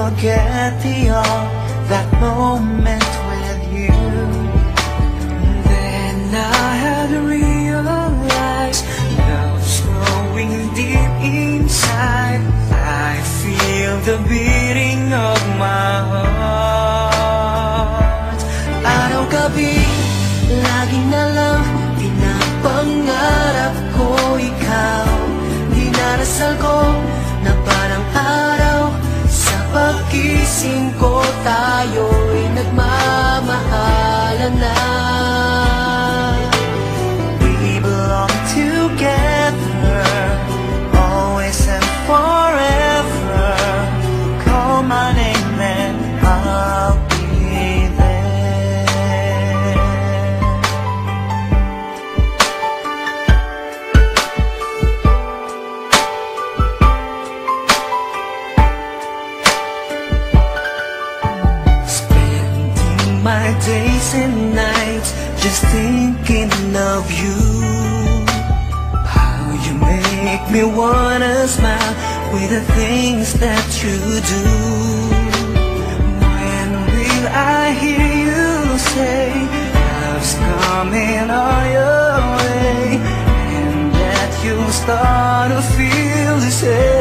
forget that moment with you. Then I had realized love's growing deep inside. I feel the beating of my heart. Araw-gabi, laging na lang pinapangarap ko ikaw. Dinarasal ko na parang araw, sa pagkising ko tayo'y nagmamahalan na. We belong together, always and forever. Call my name and I'll be there. Spending my days and nights just thinking of you. How you make me wanna smile with the things that you do. When will I hear you say love's coming on your way, and that you'll start to feel the same?